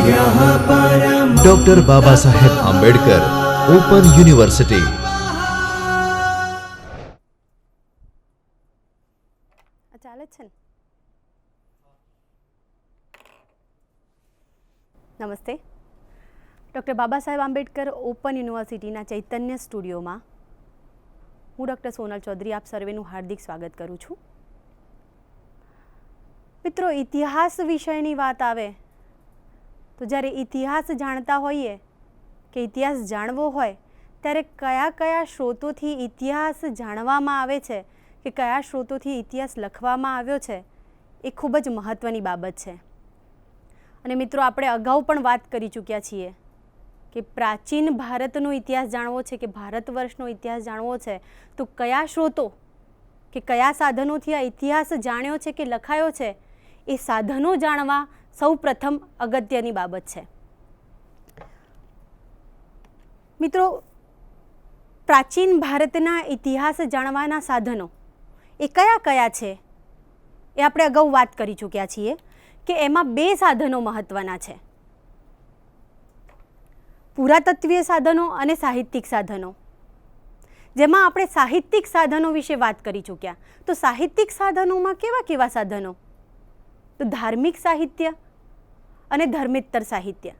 Doctor Baba Saheb Ambedkar open university. ચાલે છે ને? નમસ્તે. ડૉક્ટર બાબા સાહેબ આંબેડકર ઓપન યુનિવર્સિટીના ચૈતન્ય સ્ટુડિયોમાં હું ડૉક્ટર સોનલ ચૌધરી આપ સર્વેનું હાર્દિક સ્વાગત કરું છું. મિત્રો, ઇતિહાસ વિષયની વાત આવે તો જ્યારે ઇતિહાસ જાણતા હોઈએ કે ઇતિહાસ જાણવો હોય ત્યારે કયા કયા સ્ત્રોતોથી ઇતિહાસ જાણવામાં આવે છે કે કયા સ્ત્રોતોથી ઇતિહાસ લખવામાં આવ્યો છે એ ખૂબ જ મહત્ત્વની બાબત છે. અને મિત્રો, આપણે અગાઉ પણ વાત કરી ચૂક્યા છીએ કે પ્રાચીન ભારતનો ઇતિહાસ જાણવો છે કે ભારત વર્ષનો ઇતિહાસ જાણવો છે તો કયા સ્ત્રોતો કે કયા સાધનોથી આ ઇતિહાસ જાણ્યો છે કે લખાયો છે એ સાધનો જાણવા સૌ પ્રથમ અગત્યની બાબત છે. મિત્રો, પ્રાચીન ભારતના ઇતિહાસ જાણવાના સાધનો એ કયા કયા છે એ આપણે અગાઉ વાત કરી ચૂક્યા છીએ કે એમાં બે સાધનો મહત્ત્વના છે: પુરાતત્વીય સાધનો અને સાહિત્યિક સાધનો. જેમાં આપણે સાહિત્યિક સાધનો વિશે વાત કરી ચૂક્યા. તો સાહિત્યિક સાધનોમાં કેવા કેવા સાધનો? તો ધાર્મિક સાહિત્ય અને ધર્મેતર સાહિત્ય.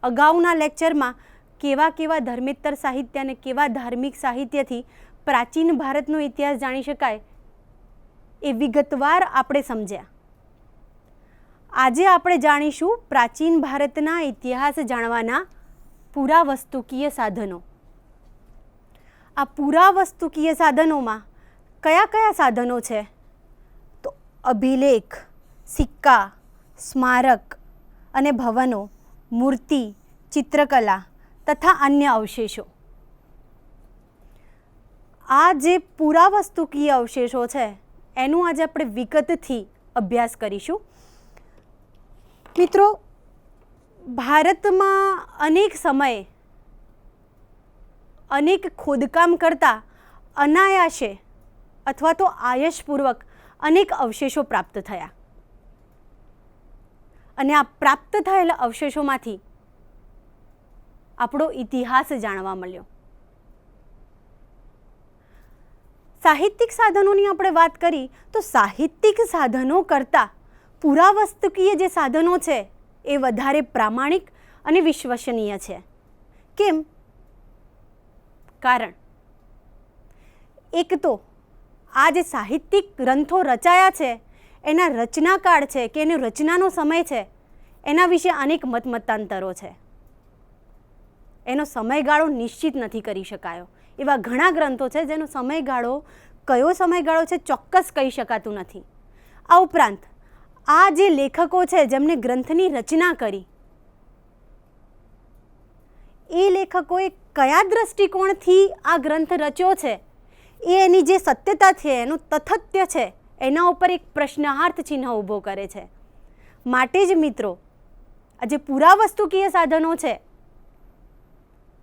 અગાઉના લેક્ચરમાં કેવા કેવા ધર્મેતર સાહિત્ય અને કેવા ધાર્મિક સાહિત્યથી પ્રાચીન ભારતનો ઇતિહાસ જાણી શકાય એ વિગતવાર આપણે સમજ્યા. આજે આપણે જાણીશું પ્રાચીન ભારતના ઇતિહાસ જાણવાના પુરાવસ્તુકીય સાધનો. આ પુરાવસ્તુકીય સાધનોમાં કયા કયા સાધનો છે? તો અભિલેખ, સિક્કા, સ્મારક અને ભવનો, મૂર્તિ, ચિત્રકલા તથા અન્ય અવશેષો. આ જે પુરાવસ્તુકીય અવશેષો છે એનું આજે આપણે વિગતથી અભ્યાસ કરીશું. મિત્રો, ભારતમાં અનેક સમયે અનેક ખોદકામ કરતાં અનાયાસે અથવા તો આયશપૂર્વક અનેક અવશેષો પ્રાપ્ત થયા. અને આ પ્રાપ્ત થયેલા અવશેષોમાંથી આપણો ઇતિહાસ જાણવા મળ્યો. સાહિત્યિક સાધનોની આપણે વાત કરી તો સાહિત્યિક સાધનો કરતાં પુરાવસ્તુકીય જે સાધનો છે એ વધારે પ્રામાણિક અને વિશ્વસનીય છે. કેમ? કારણ એક તો આ જે સાહિત્યિક ગ્રંથો રચાયા છે એના રચનાકાળ છે કે એનો રચનાનો સમય છે એના વિશે અનેક મતાંતરો છે. એનો સમયગાળો નિશ્ચિત નથી કરી શકાયો. એવા ઘણા ગ્રંથો છે જેનો સમયગાળો કયો સમયગાળો છે ચોક્કસ કહી શકાતું નથી. આ ઉપરાંત આ જે લેખકો છે જેમણે ગ્રંથની રચના કરી એ લેખકોએ કયા દ્રષ્ટિકોણથી આ ગ્રંથ રચ્યો છે એ એની જે સત્યતા છે, એનું તથ્ય છે, એના ઉપર એક પ્રશ્નાર્થ ચિહ્ન ઊભો કરે છે. માટે જ મિત્રો, આ જે પુરાવસ્તુકીય સાધનો છે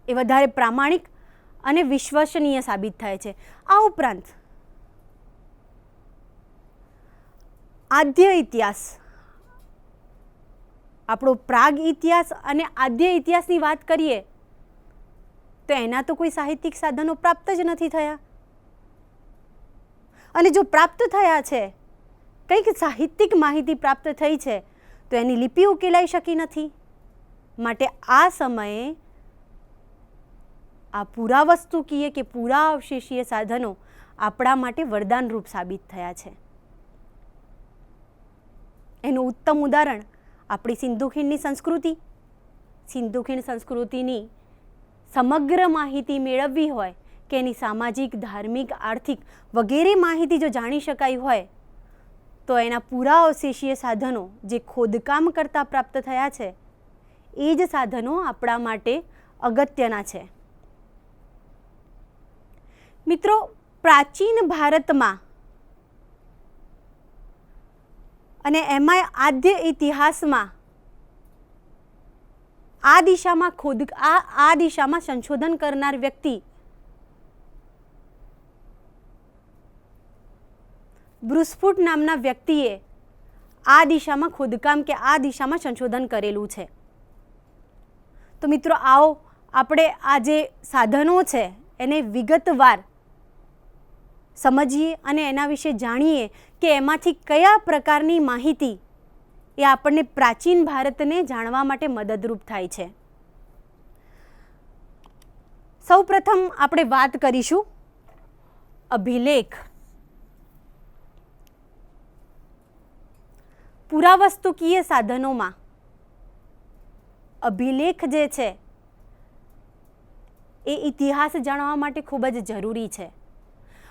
એ વધારે પ્રામાણિક અને વિશ્વસનીય સાબિત થાય છે. આ ઉપરાંત આદ્ય ઇતિહાસ, આપણો પ્રાગ ઇતિહાસ અને આદ્ય ઇતિહાસની વાત કરીએ તો એના તો કોઈ સાહિત્યિક સાધનો પ્રાપ્ત જ નથી થયા. અને જો પ્રાપ્ત થયા છે, કંઈક સાહિત્યિક માહિતી પ્રાપ્ત થઈ છે તો એની લિપિ ઉકેલાઈ શકી નથી. માટે આ સમયે આ પુરાવસ્તુકીય કે પુરાવશેષીય સાધનો આપણા માટે વરદાનરૂપ સાબિત થયા છે. એનું ઉત્તમ ઉદાહરણ આપણી સિંધુ ખીણની સંસ્કૃતિ. સિંધુ ખીણ સંસ્કૃતિની સમગ્ર માહિતી મેળવવી હોય કે એની સામાજિક, ધાર્મિક, આર્થિક વગેરે માહિતી જો જાણી શકાય હોય તો એના પુરાવશેષીય સાધનો જે ખોદકામ કરતાં પ્રાપ્ત થયા છે એ જ સાધનો આપણા માટે અગત્યના છે. મિત્રો, પ્રાચીન ભારતમાં અને એમાંય આદ્ય ઇતિહાસમાં આ દિશામાં સંશોધન કરનાર વ્યક્તિ બ્રુસફૂટ નામના વ્યક્તિએ આ દિશામાં ખોદકામ કે આ દિશામાં સંશોધન કરેલું છે. તો મિત્રો આવો આપણે આ જે સાધનો છે એને વિગતવાર સમજીએ અને એના વિશે જાણીએ કે એમાંથી કયા પ્રકારની માહિતી એ આપણને પ્રાચીન ભારતને જાણવા માટે મદદરૂપ થાય છે. સૌપ્રથમ આપણે વાત કરીશું અભિલેખ. પુરાવસ્તુકીય સાધનોમાં અભિલેખ જે છે એ ઇતિહાસ જાણવા માટે ખૂબ જ જરૂરી છે.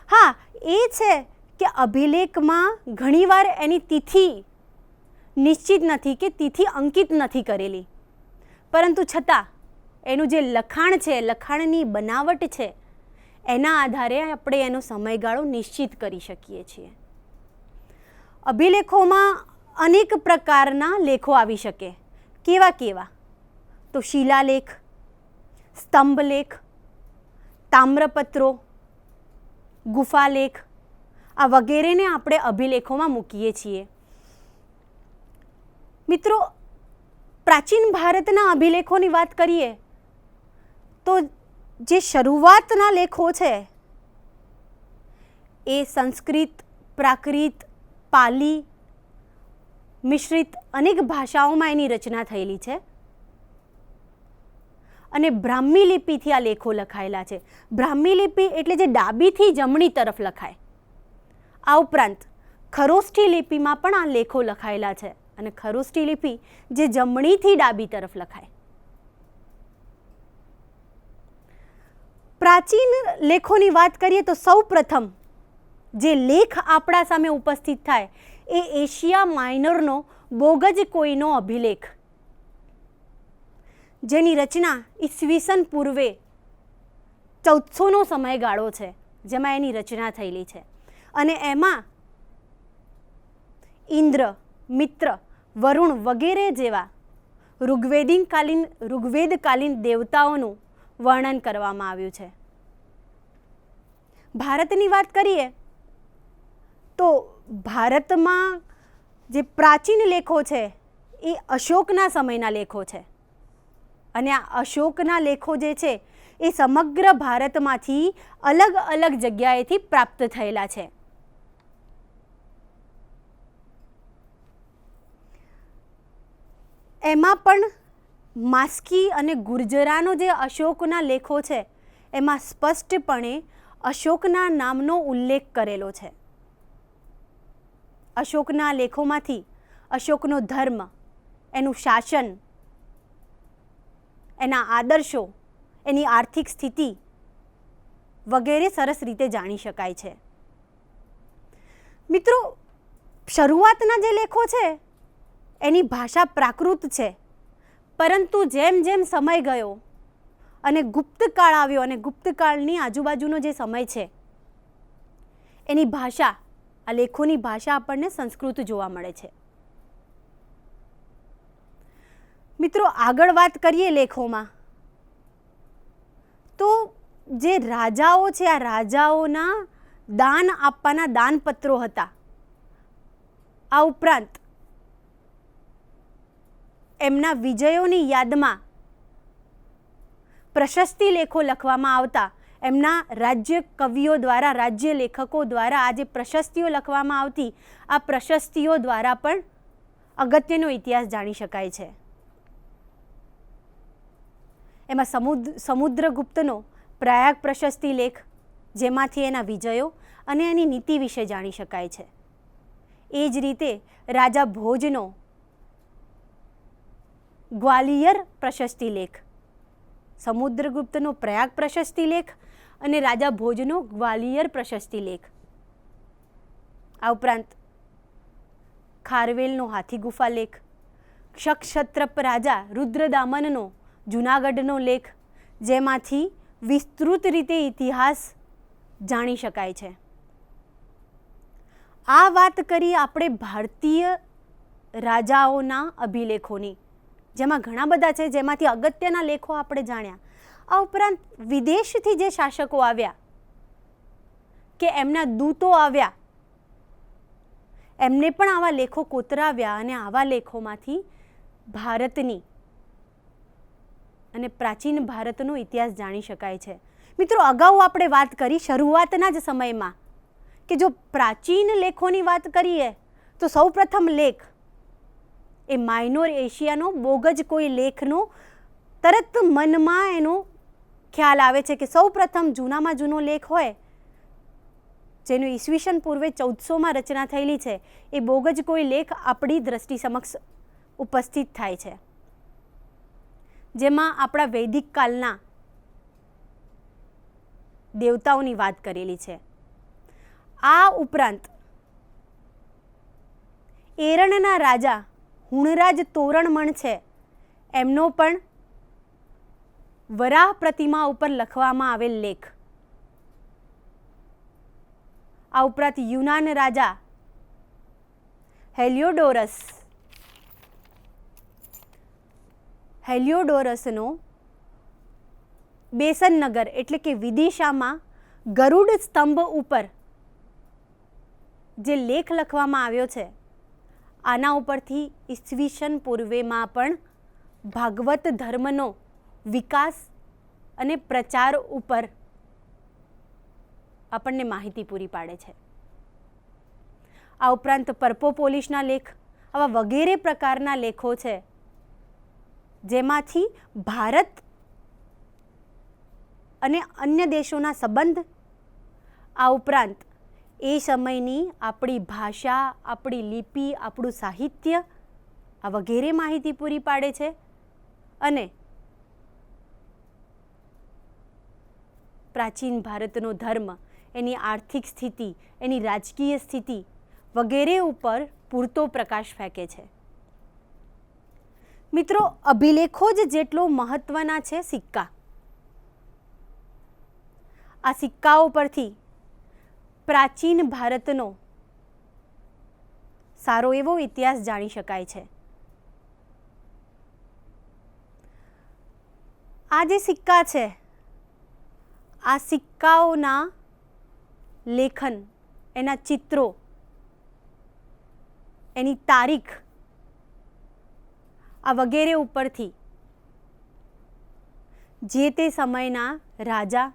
હા, એ છે કે અભિલેખમાં ઘણીવાર એની તિથિ નિશ્ચિત નથી કે તિથિ અંકિત નથી કરેલી, પરંતુ છતાં એનું જે લખાણ છે, લખાણની બનાવટ છે, એના આધારે આપણે એનો સમયગાળો નિશ્ચિત કરી શકીએ છીએ. અભિલેખોમાં અનેક પ્રકારના લેખો આવી શકે. કેવા કેવા? તો શિલાલેખ, સ્તંભલેખ, તામ્રપત્રો, ગુફાલેખ, આ વગેરેને આપણે અભિલેખોમાં મૂકીએ છીએ. મિત્રો, પ્રાચીન ભારતના અભિલેખોની વાત કરીએ તો જે શરૂઆતના લેખો છે એ સંસ્કૃત, પ્રાકૃત, પાલી મિશ્રિત અનેક ભાષાઓમાં એની રચના થયેલી છે અને બ્રાહ્મી લિપિથી આ લેખો લખાયેલા છે. બ્રાહ્મી લિપિ એટલે જે ડાબીથી જમણી તરફ લખાય. આ ઉપરાંત ખરોષ્ઠી લિપિમાં પણ આ લેખો લખાયેલા છે અને ખરોષ્ઠી લિપિ જે જમણીથી ડાબી તરફ લખાય. પ્રાચીન લેખોની વાત કરીએ તો સૌ પ્રથમ જે લેખ આપણા સામે ઉપસ્થિત થાય એ એશિયા માઇનરનો બોગજ કોઈનો અભિલેખ, જેની રચના ઈસવીસન પૂર્વે 1400નો સમયગાળો છે, જેમાં એની રચના થયેલી છે. અને એમાં ઇન્દ્ર, મિત્ર, વરુણ વગેરે જેવા ઋગ્વેદકાલીન દેવતાઓનું વર્ણન કરવામાં આવ્યું છે. ભારતની વાત કરીએ તો ભારતમાં જે પ્રાચીન લેખો છે એ અશોકના સમયના લેખો છે અને આ અશોકના લેખો જે છે એ સમગ્ર ભારતમાંથી અલગ અલગ જગ્યાએથી પ્રાપ્ત થયેલા છે. એમાં પણ માસ્કી અને ગુર્જરાનો જે અશોકના લેખો છે એમાં સ્પષ્ટપણે અશોકના નામનો ઉલ્લેખ કરેલો છે. અશોકના લેખોમાંથી અશોકનો ધર્મ, એનું શાસન, એના આદર્શો, એની આર્થિક સ્થિતિ વગેરે સરસ રીતે જાણી શકાય છે. મિત્રો, શરૂઆતના જે લેખો છે એની ભાષા પ્રાકૃત છે, પરંતુ જેમ જેમ સમય ગયો અને ગુપ્તકાળ આવ્યો અને ગુપ્તકાળની આજુબાજુનો જે સમય છે એની ભાષા, આ લેખોની ભાષા આપણને સંસ્કૃત જોવા મળે છે. મિત્રો, આગળ વાત કરીએ લેખોમાં તો જે રાજાઓ છે આ રાજાઓના દાન આપવાના દાનપત્રો હતા. આ ઉપરાંત એમના વિજયોની યાદમાં પ્રશસ્તિ લેખો લખવામાં આવતા. એમના રાજ્ય કવિઓ દ્વારા, રાજ્ય લેખકો દ્વારા આ જે પ્રશસ્તિઓ લખવામાં આવતી, આ પ્રશસ્તિઓ દ્વારા પણ અગત્યનો ઇતિહાસ જાણી શકાય છે. એમાં સમુદ્રગુપ્તનો પ્રયાગ પ્રશસ્તિ લેખ, જેમાંથી એના વિજયો અને એની નીતિ વિશે જાણી શકાય છે. એ જ રીતે રાજા ભોજનો ગ્વાલિયર પ્રશસ્તિ લેખ, સમુદ્રગુપ્તનો પ્રયાગ પ્રશસ્તિ લેખ અને રાજા ભોજનો ગ્વાલિયર પ્રશસ્તિ લેખ. આ ઉપરાંત ખારવેલનો હાથી ગુફા લેખ, ક્ષક્ષત્રપ રાજા રુદ્રદામનનો જૂનાગઢનો લેખ, જેમાંથી વિસ્તૃત રીતે ઇતિહાસ જાણી શકાય છે. આ વાત કરી આપણે ભારતીય રાજાઓના અભિલેખોની, જેમાં ઘણા બધા છે, જેમાંથી અગત્યના લેખો આપણે જાણ્યા. આ ઉપરાંત વિદેશથી જે શાસકો આવ્યા કે એમના દૂતો આવ્યા, એમને પણ આવા લેખો કોતરાવ્યા અને આવા લેખોમાંથી ભારતની અને પ્રાચીન ભારતનો ઇતિહાસ જાણી શકાય છે. મિત્રો, અગાઉ આપણે વાત કરી શરૂઆતના જ સમયમાં કે જો પ્રાચીન લેખોની વાત કરીએ તો સૌપ્રથમ લેખ એ માઇનોર એશિયાનો બોગજ કોઈ લેખનો તરત મનમાં એનો ખ્યાલ આવે છે કે સૌપ્રથમ જૂનામાં જૂનો લેખ હોય જેનું ઈસવીસન પૂર્વે 1400માં રચના થયેલી છે એ બોગજ કોઈ લેખ આપણી દ્રષ્ટિ સમક્ષ ઉપસ્થિત થાય છે, જેમાં આપણા વૈદિક કાળના દેવતાઓની વાત કરેલી છે. આ ઉપરાંત એરણના રાજા હુણરાજ તોરણમણ છે એમનો પણ વરાહ પ્રતિમા ઉપર લખવામાં આવેલ લેખ. આ ઉપરાંત યુનાન રાજા હેલિયોડોરસનો બેસન નગર એટલે કે વિદિશામાં ગરુડ સ્તંભ ઉપર જે લેખ લખવામાં આવ્યો છે આના ઉપરથી ઈસવીસન પૂર્વેમાં પણ ભાગવત ધર્મનો વિકાસ અને પ્રચાર ઉપર આપણને માહિતી પૂરી પાડે છે. આ ઉપરાંત પર્પોપોલિસના લેખ, આવા વગેરે પ્રકારના લેખો છે જેમાંથી ભારત અને અન્ય દેશોના સંબંધ, આ ઉપરાંત એ સમયની આપણી ભાષા, આપણી લિપિ, આપણું સાહિત્ય આ વગેરે માહિતી પૂરી પાડે છે. અને પ્રાચીન ભારતનો ધર્મ, એની આર્થિક સ્થિતિ, એની રાજકીય સ્થિતિ વગેરે ઉપર પૂરતો પ્રકાશ ફેંકે છે. મિત્રો, અભિલેખો જ જેટલો મહત્વના છે સિક્કા. આ સિક્કાઓ પરથી પ્રાચીન ભારતનો સારો એવો ઇતિહાસ જાણી શકાય છે. આ જે સિક્કા છે આ સિક્કાઓના લેખન, એના ચિત્રો, એની તારીખ આ વગેરે ઉપરથી જે તે સમયના રાજા,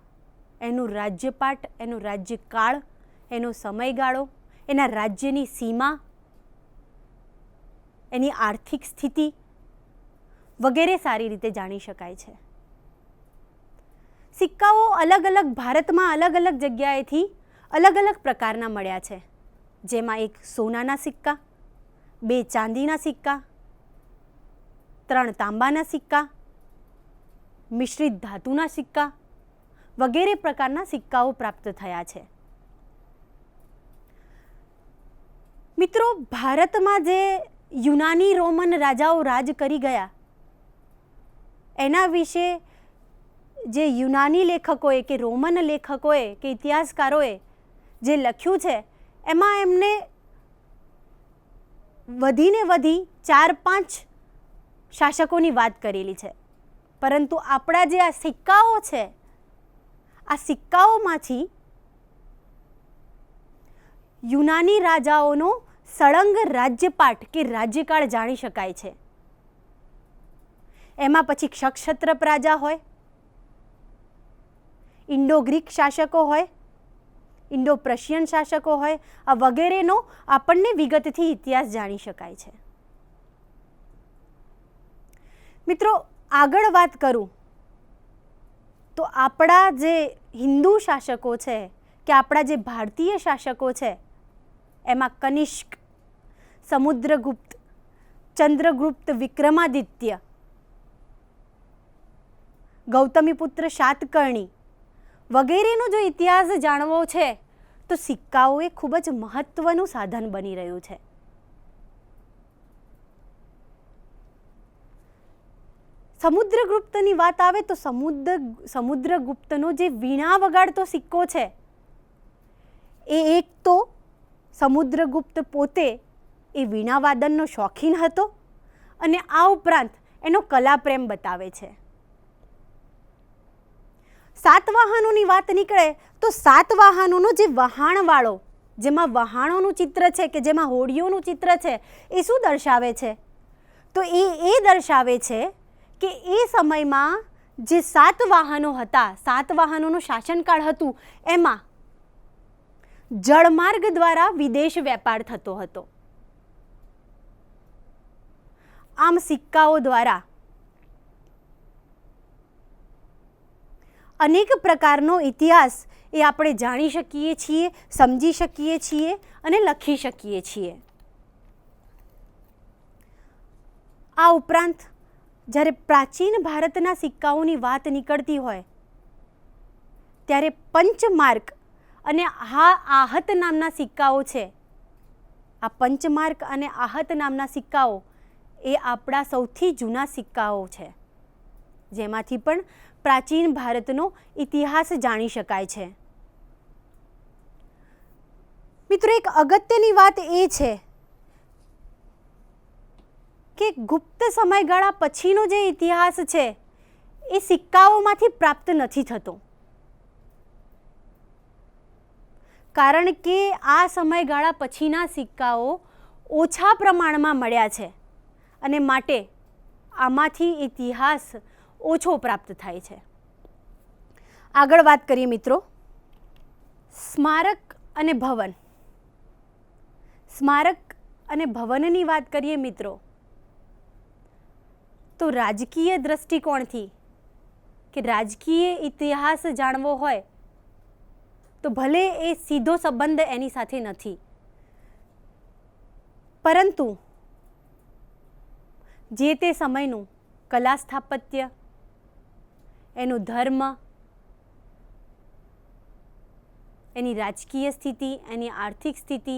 એનું રાજ્યપાટ, એનો રાજ્યકાળ, એનો સમયગાળો, એના રાજ્યની સીમા, એની આર્થિક સ્થિતિ વગેરે સારી રીતે જાણી શકાય છે. સિક્કાઓ અલગ અલગ ભારતમાં અલગ અલગ જગ્યાએથી અલગ અલગ પ્રકારના મળ્યા છે, જેમાં એક સોનાના સિક્કા, 2 ચાંદીના સિક્કા, 3 તાંબાના સિક્કા, મિશ્રિત ધાતુના સિક્કા વગેરે પ્રકારના સિક્કાઓ પ્રાપ્ત થયા છે. મિત્રો, ભારતમાં જે યુનાની રોમન રાજાઓ રાજ કરી ગયા એના વિશે જે યુનાની લેખકોએ કે રોમન લેખકોએ કે ઇતિહાસકારોએ જે લખ્યું છે એમાં એમને વધીને વધી 4-5 શાસકોની વાત કરેલી છે. પરંતુ આપણા જે આ સિક્કાઓ છે આ સિક્કાઓમાંથી યુનાની રાજાઓનો સળંગ રાજ્યપાટ કે રાજ્યકાળ જાણી શકાય છે. એમાં પછી ક્ષત્રપ રાજા હોય, ઇન્ડો ગ્રીક શાસકો હોય, ઇન્ડો પ્રશિયન શાસકો હોય, આ વગેરેનો આપણને વિગતથી ઇતિહાસ જાણી શકાય છે. મિત્રો, આગળ વાત કરું તો આપણા જે હિન્દુ શાસકો છે કે આપણા જે ભારતીય શાસકો છે એમાં કનિષ્ક, સમુદ્રગુપ્ત, ચંદ્રગુપ્ત વિક્રમાદિત્ય, ગૌતમીપુત્ર શાતકર્ણી વગેરેનો જો ઇતિહાસ જાણવો છે તો સિક્કાઓ એ ખૂબ જ મહત્વનું સાધન બની રહ્યું છે. સમુદ્રગુપ્તની વાત આવે તો સમુદ્રગુપ્તનો જે વીણા વગાડતો સિક્કો છે એ એક તો સમુદ્રગુપ્ત પોતે એ વીણાવાદનનો શોખીન હતો અને આ ઉપરાંત એનો કલાપ્રેમ બતાવે છે. સાતવાહનોની વાત નીકળે તો સાતવાહનોનો જે વહાણવાળો જેમાં વહાણોનું ચિત્ર છે કે જેમાં હોડીઓનું ચિત્ર છે, એ શું દર્શાવે છે? તો એ દર્શાવે છે કે એ સમયમાં જે 7 વાહનો હતા, 7 વાહનોનું શાસનકાળ હતું, એમાં જળમાર્ગ દ્વારા વિદેશ વેપાર થતો હતો. આમ સિક્કાઓ દ્વારા અનેક પ્રકારનો ઇતિહાસ એ આપણે જાણી શકીએ છીએ, સમજી શકીએ છીએ અને લખી શકીએ છીએ. આ ઉપરાંત જ્યારે પ્રાચીન ભારતના સિક્કાઓની વાત નીકળતી હોય ત્યારે પંચમાર્ક અને આહત નામના સિક્કાઓ છે. આ પંચમાર્ક અને આહત નામના સિક્કાઓ એ આપણા સૌથી જૂના સિક્કાઓ છે, જેમાંથી પણ પ્રાચીન ભારતનો ઇતિહાસ જાણી શકાય છે. મિત્રો, એક અગત્યની વાત એ છે કે ગુપ્ત સમયગાળા પછીનો જે ઇતિહાસ છે એ સિક્કાઓમાંથી પ્રાપ્ત નથી થતો, કારણ કે આ સમયગાળા પછીના સિક્કાઓ ઓછા પ્રમાણમાં મળ્યા છે અને માટે આમાંથી ઇતિહાસ ઓછો પ્રાપ્ત થાય છે. આગળ વાત કરીએ મિત્રો, સ્મારક અને ભવન. સ્મારક અને ભવનની વાત કરીએ મિત્રો, તો રાજકીય દ્રષ્ટિકોણથી કે રાજકીય ઇતિહાસ જાણવો હોય તો ભલે એ સીધો સંબંધ એની સાથે નથી, પરંતુ જે તે સમયનું કલા સ્થાપત્ય, એનો ધર્મ, એની રાજકીય સ્થિતિ, એની આર્થિક સ્થિતિ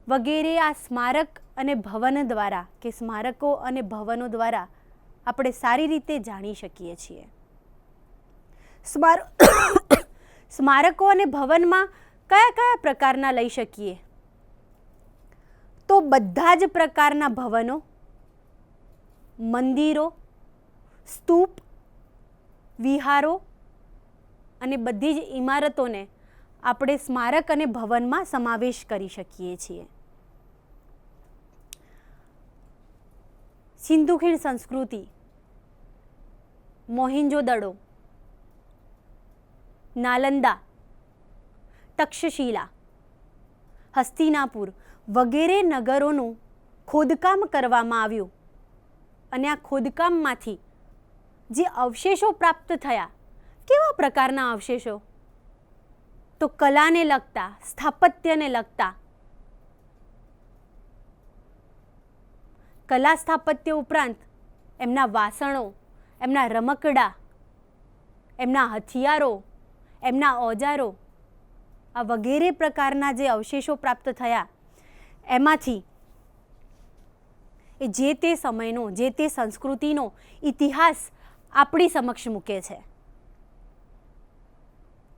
વગેરે આ સ્મારક અને ભવન દ્વારા કે સ્મારકો અને ભવનો દ્વારા આપણે સારી રીતે જાણી શકીએ છીએ. સ્મારકો અને ભવનમાં કયા કયા પ્રકારના લઈ શકીએ? તો બધા જ પ્રકારના ભવનો, મંદિરો, સ્તૂપ, વિહારો અને બધી જ ઇમારતોને આપણે સ્મારક અને ભવનમાં સમાવેશ કરી શકીએ છીએ. સિંધુ ખીણ સંસ્કૃતિ, મોહેંજો-દડો, નાલંદા, તક્ષશિલા, હસ્તિનાપુર વગેરે નગરોનું ખોદકામ કરવામાં આવ્યું અને આ ખોદકામમાંથી જે અવશેષો પ્રાપ્ત થયા, કેવા પ્રકારના અવશેષો? તો કલાને લગતા, સ્થાપત્યને લગતા. કલા સ્થાપત્ય ઉપરાંત એમના વાસણો, એમના રમકડા, એમના હથિયારો, એમના ઓજારો, આ વગેરે પ્રકારના જે અવશેષો પ્રાપ્ત થયા એમાંથી એ જે તે સમયનો, જે તે સંસ્કૃતિનો ઇતિહાસ આપણી સમક્ષ મૂકે છે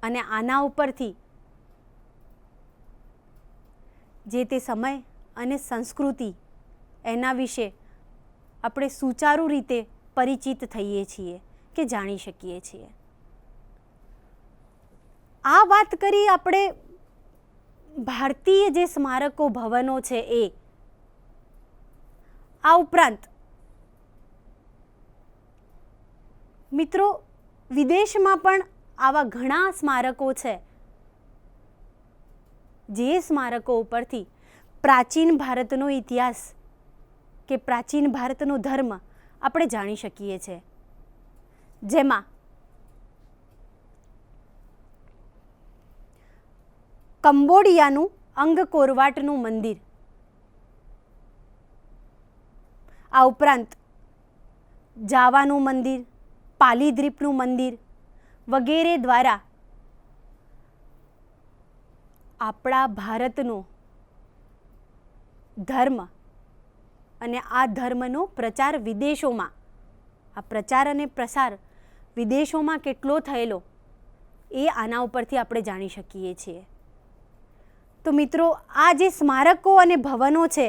અને આના ઉપરથી જે તે સમય અને સંસ્કૃતિ એના વિશે આપણે સુચારુ રીતે પરિચિત થઈએ છીએ કે જાણી શકીએ છીએ. આ વાત કરી આપણે ભારતીય જે સ્મારકો, ભવનો છે એ. આ ઉપરાંત મિત્રો, વિદેશમાં પણ આવા ઘણા સ્મારકો છે જે સ્મારકો ઉપરથી પ્રાચીન ભારતનો ઇતિહાસ કે પ્રાચીન ભારતનો ધર્મ આપણે જાણી શકીએ છીએ. જેમાં કંબોડિયાનું અંગકોરવાટનું મંદિર, આ ઉપરાંત જાવાનું મંદિર, પાલીદ્વીપનું મંદિર વગેરે દ્વારા આપણા ભારતનો ધર્મ અને આ ધર્મનો પ્રચાર વિદેશોમાં, આ પ્રચાર અને પ્રસાર વિદેશોમાં કેટલો થયેલો એ આના ઉપરથી આપણે જાણી શકીએ છીએ. તો મિત્રો, આ જે સ્મારકો અને ભવનો છે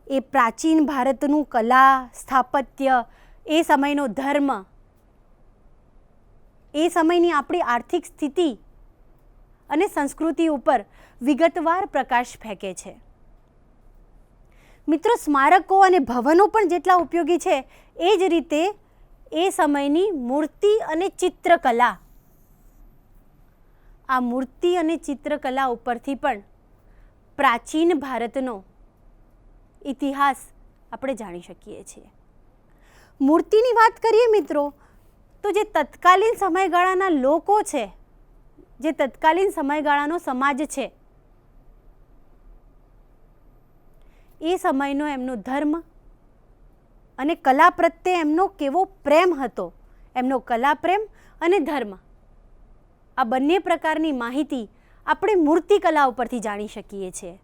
એ પ્રાચીન ભારતનું કલા, સ્થાપત્ય, એ સમયનો ધર્મ, એ સમયની આપણી આર્થિક સ્થિતિ અને સંસ્કૃતિ ઉપર વિગતવાર પ્રકાશ ફેંકે છે. મિત્રો, સ્મારકો અને ભવનો પણ જેટલા ઉપયોગી છે એ જ રીતે એ સમયની મૂર્તિ અને ચિત્રકલા, આ મૂર્તિ અને ચિત્રકલા ઉપરથી પણ પ્રાચીન ભારતનો ઇતિહાસ આપણે જાણી શકીએ છીએ. મૂર્તિની વાત કરીએ મિત્રો, તો જે તત્કાલીન સમયગાળાના લોકો છે, જે તત્કાલીન સમયગાળાનો સમાજ છે, એ સમયનો એમનો ધર્મ અને કલા પ્રત્યે એમનો કેવો પ્રેમ હતો, એમનો કલા પ્રેમ અને ધર્મ, આ બંને પ્રકારની માહિતી આપણે મૂર્તિકલા ઉપરથી જાણી શકીએ છીએ.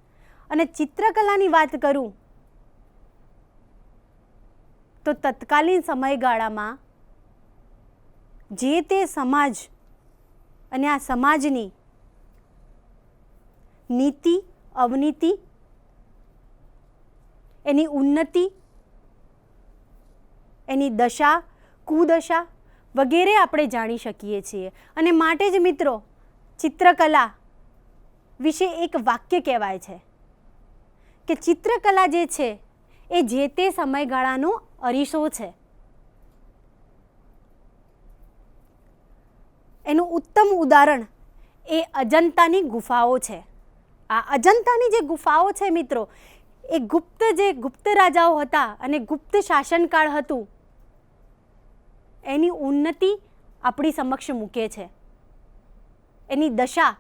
અને ચિત્રકલાની વાત કરું તો તત્કાલીન સમયગાળામાં જે તે સમાજ અને આ સમાજની નીતિ અવનીતિ, એની ઉન્નતિ, એની દશા કુદશા વગેરે આપણે જાણી શકીએ છીએ. અને માટે જ મિત્રો, ચિત્રકલા વિશે એક વાક્ય કહેવાય છે કે ચિત્રકલા જે છે એ જે તે સમયગાળાનો અરીસો છે. એનું ઉત્તમ ઉદાહરણ એ અજંતાની ગુફાઓ છે. આ અજંતાની જે ગુફાઓ છે મિત્રો, એ ગુપ્ત રાજાઓ હતા અને ગુપ્ત શાસનકાળ હતું, એની ઉન્નતિ આપણી સમક્ષ મૂકે છે. એની દશા,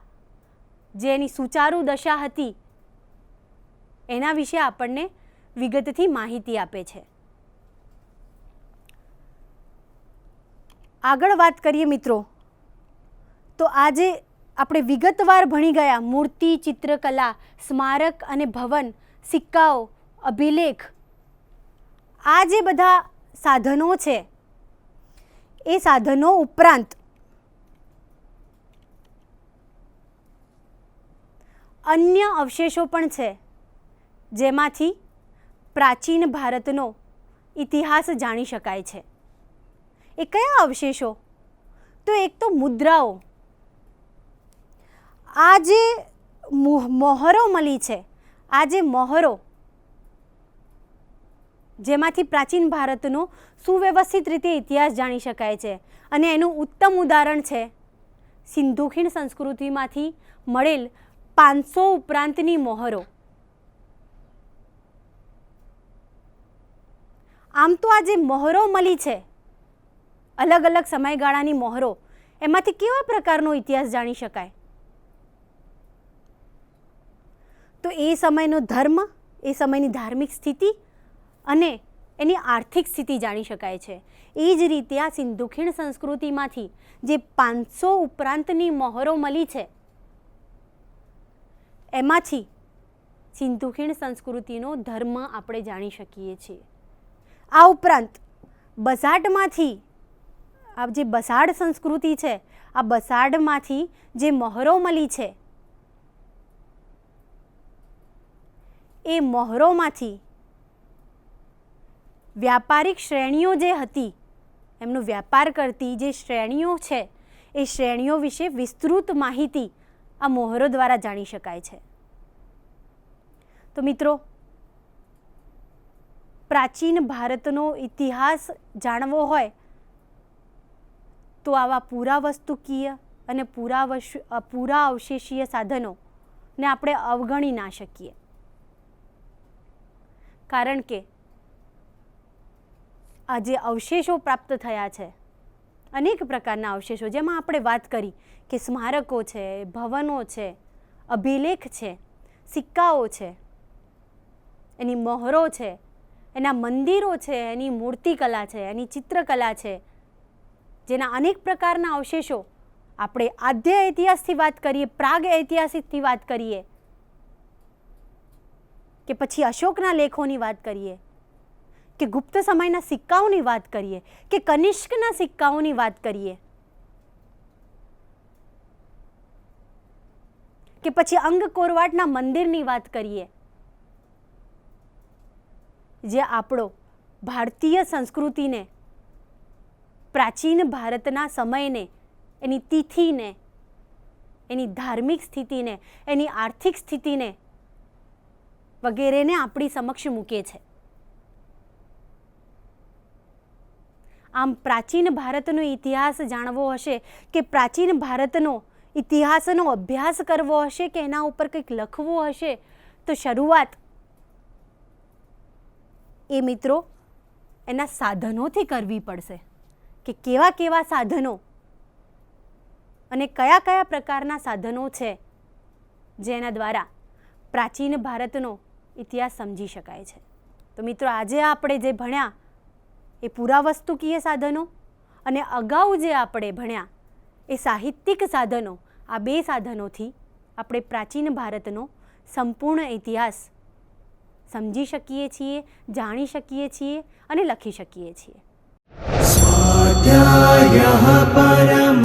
જે એની સુચારુ દશા હતી, એના વિશે આપણને વિગતથી માહિતી આપે છે. આગળ વાત કરીએ મિત્રો, તો આજે આપણે વિગતવાર ભણી ગયા મૂર્તિ, ચિત્રકલા, સ્મારક અને ભવન, સિક્કાઓ, અભિલેખ, આ જે બધા સાધનો છે, એ સાધનો ઉપરાંત અન્ય અવશેષો પણ છે, જેમાંથી પ્રાચીન ભારતનો ઇતિહાસ જાણી શકાય છે. એ કયા અવશેષો? તો એક તો મુદ્રાઓ. આ જે મોહરો મળી છે, આ જે મોહરો, જેમાંથી પ્રાચીન ભારતનો સુવ્યવસ્થિત રીતે ઇતિહાસ જાણી શકાય છે. અને એનું ઉત્તમ ઉદાહરણ છે સિંધુ ખીણ સંસ્કૃતિમાંથી મળેલ 500 ઉપરાંતની મોહરો. આમ તો આ જે મોહરો મળી છે, અલગ અલગ સમયગાળાની મોહરો, એમાંથી કેવા પ્રકારનો ઇતિહાસ જાણી શકાય? તો એ સમયનો ધર્મ, એ સમયની ધાર્મિક સ્થિતિ અને એની આર્થિક સ્થિતિ જાણી શકાય છે. એ જ રીતે આ સિંધુ ખીણ સંસ્કૃતિમાંથી જે 500 ઉપરાંતની મોહરો મળી છે, એમાંથી સિંધુ ખીણ સંસ્કૃતિનો ધર્મ આપણે જાણી શકીએ છીએ. આ ઉપરાંત બસાડમાંથી, આ જે બસાડ સંસ્કૃતિ છે, આ બસાડમાંથી જે મોહરો મળી છે, એ મોહરોમાંથી વ્યાપારિક શ્રેણીઓ જે હતી, એમનો વ્યાપાર કરતી જે શ્રેણીઓ છે, એ શ્રેણીઓ વિશે વિસ્તૃત માહિતી આ મોહરો દ્વારા જાણી શકાય છે. તો મિત્રો, પ્રાચીન ભારતનો ઇતિહાસ જાણવો હોય તો આવા પુરાવસ્તુકીય અને પુરા અવશેષીય સાધનોને આપણે અવગણી ના શકીએ. કારણ કે આ જે અવશેષો પ્રાપ્ત થયા છે, અનેક પ્રકારના અવશેષો, જેમાં આપણે વાત કરી કે સ્મારકો છે, ભવનો છે, અભિલેખ છે, સિક્કાઓ છે, એની મોહરો છે, એના મંદિરો છે, એની મૂર્તિકલા છે, એની ચિત્રકલા છે, જેના અનેક પ્રકારના અવશેષો આપણે આદ્ય ઇતિહાસથી વાત કરીએ, પ્રાગ ઐતિહાસિકથી વાત કરીએ, કે પછી અશોકના લેખોની વાત કરીએ, કે ગુપ્ત સમયના સિક્કાઓની વાત કરીએ, કે કનિષ્કના સિક્કાઓની વાત કરીએ, કે પછી અંગકોરવાટના મંદિરની વાત કરીએ, જે આપણો ભારતીય સંસ્કૃતિને, પ્રાચીન ભારતના સમયને, એની તિથિને, એની ધાર્મિક સ્થિતિને, એની આર્થિક સ્થિતિને વગેરેને આપણી સમક્ષ મૂકે છે. આમ પ્રાચીન ભારતનો ઇતિહાસ જાણવો હશે કે પ્રાચીન ભારતનો ઇતિહાસનો અભ્યાસ કરવો હશે કે એના ઉપર કંઈક લખવું હશે તો શરૂઆત એ મિત્રો એના સાધનોથી કરવી પડશે કે કેવા કેવા સાધનો અને કયા કયા પ્રકારના સાધનો છે જેના દ્વારા પ્રાચીન ભારતનો ઇતિહાસ સમજી શકાય છે. તો મિત્રો આજે આપણે જે ભણ્યા એ પુરાવસ્તુકીય સાધનો અને અગાઉ જે આપણે ભણ્યા એ સાહિત્યિક સાધનો, આ બે સાધનોથી આપણે પ્રાચીન ભારતનો સંપૂર્ણ ઇતિહાસ સમજી શકીએ છીએ, જાણી શકીએ છીએ અને લખી શકીએ છીએ. स्वाध्यायः परमः